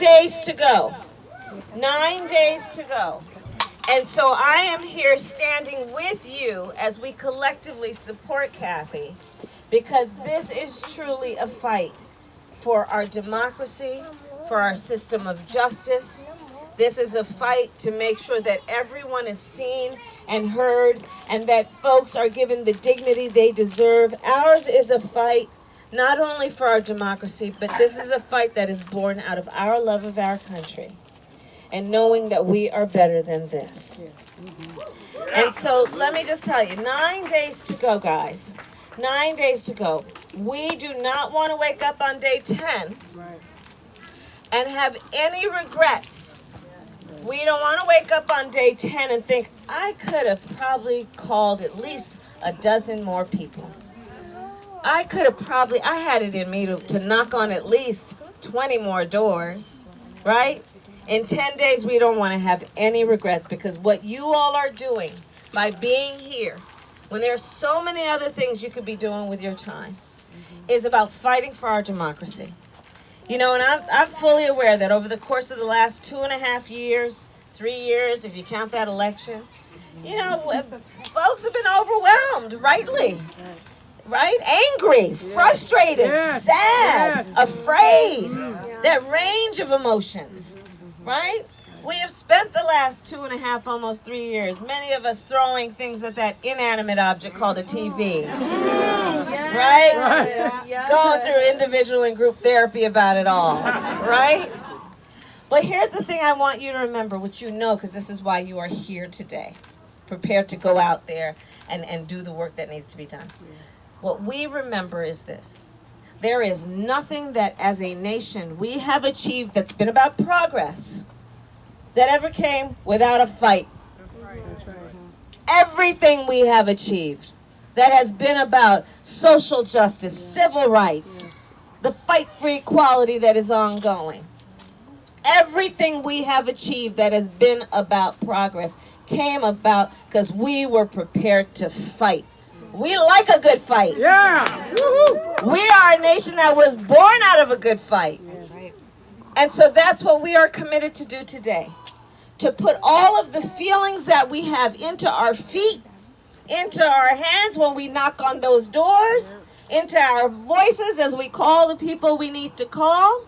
days to go. 9 days to go. And so I am here standing with you as we collectively support Kathy, because this is truly a fight for our democracy, for our system of justice. This is a fight to make sure that everyone is seen and heard, and that folks are given the dignity they deserve. Ours is a fight not only for our democracy, but this is a fight that is born out of our love of our country and knowing that we are better than this. And so let me just tell you, 9 days to go, guys. 9 days to go. We do not want to wake up on day 10 and have any regrets. We don't want to wake up on day 10 and think, I could have probably called at least a dozen more people. I had it in me to knock on at least 20 more doors, right? In 10 days, we don't want to have any regrets, because what you all are doing by being here, when there are so many other things you could be doing with your time, is about fighting for our democracy. You know, and I'm fully aware that over the course of the last 2.5 years, 3 years, if you count that election, you know, folks have been overwhelmed, rightly. Right? Angry, frustrated, sad, afraid, that range of emotions, right? We have spent the last 2.5, almost 3 years, many of us throwing things at that inanimate object called a TV, right? Going through individual and group therapy about it all, right? But here's the thing I want you to remember, which you know, because this is why you are here today, prepared to go out there and do the work that needs to be done. What we remember is this. There is nothing that as a nation we have achieved that's been about progress that ever came without a fight. That's right. Everything we have achieved that has been about social justice, civil rights, the fight for equality that is ongoing. Everything we have achieved that has been about progress came about because we were prepared to fight. We like a good fight. Yeah. We are a nation that was born out of a good fight. That's right. And so that's what we are committed to do today. To put all of the feelings that we have into our feet, into our hands when we knock on those doors, into our voices as we call the people we need to call.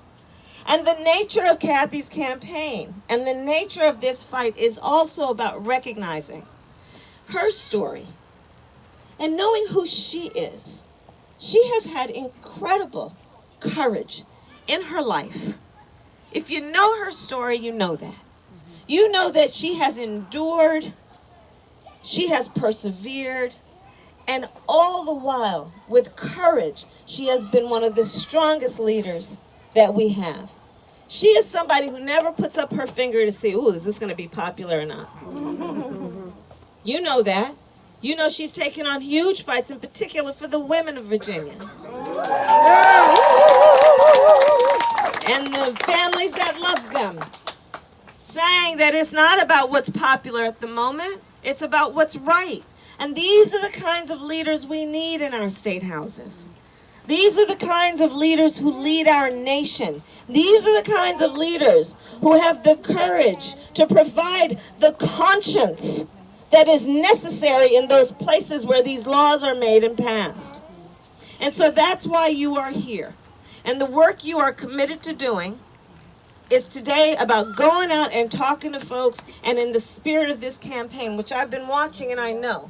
And the nature of Kathy's campaign and the nature of this fight is also about recognizing her story and knowing who she is. She has had incredible courage in her life. If you know her story, you know that. You know that she has endured, she has persevered, and all the while, with courage, she has been one of the strongest leaders that we have. She is somebody who never puts up her finger to see, ooh, is this going to be popular or not? You know that. You know she's taken on huge fights, in particular for the women of Virginia. And the families that love them. Saying that it's not about what's popular at the moment, it's about what's right. And these are the kinds of leaders we need in our state houses. These are the kinds of leaders who lead our nation. These are the kinds of leaders who have the courage to provide the conscience that is necessary in those places where these laws are made and passed. And so that's why you are here. And the work you are committed to doing is today about going out and talking to folks, and in the spirit of this campaign, which I've been watching and I know.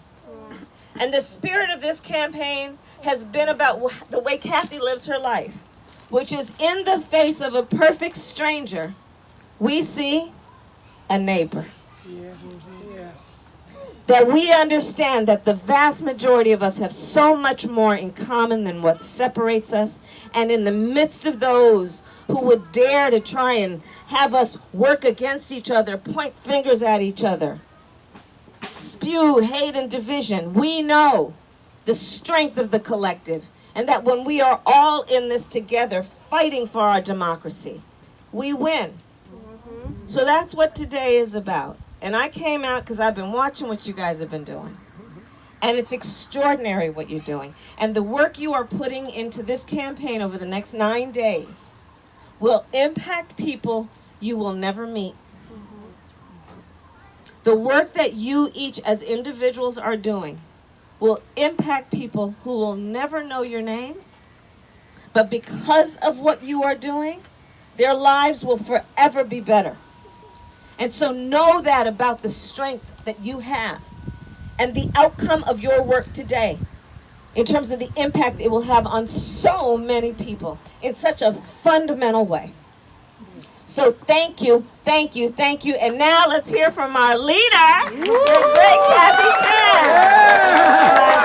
And the spirit of this campaign has been about the way Kathy lives her life, which is in the face of a perfect stranger, we see a neighbor. That we understand that the vast majority of us have so much more in common than what separates us. And in the midst of those who would dare to try and have us work against each other, point fingers at each other, spew hate and division, we know the strength of the collective, and that when we are all in this together fighting for our democracy, we win. So that's what today is about. And I came out because I've been watching what you guys have been doing. And it's extraordinary what you're doing. And the work you are putting into this campaign over the next 9 days will impact people you will never meet. The work that you each as individuals are doing will impact people who will never know your name, but because of what you are doing, their lives will forever be better. And so know that about the strength that you have and the outcome of your work today in terms of the impact it will have on so many people in such a fundamental way. So thank you, thank you, thank you. And now let's hear from our leader, the great Kathy Tran.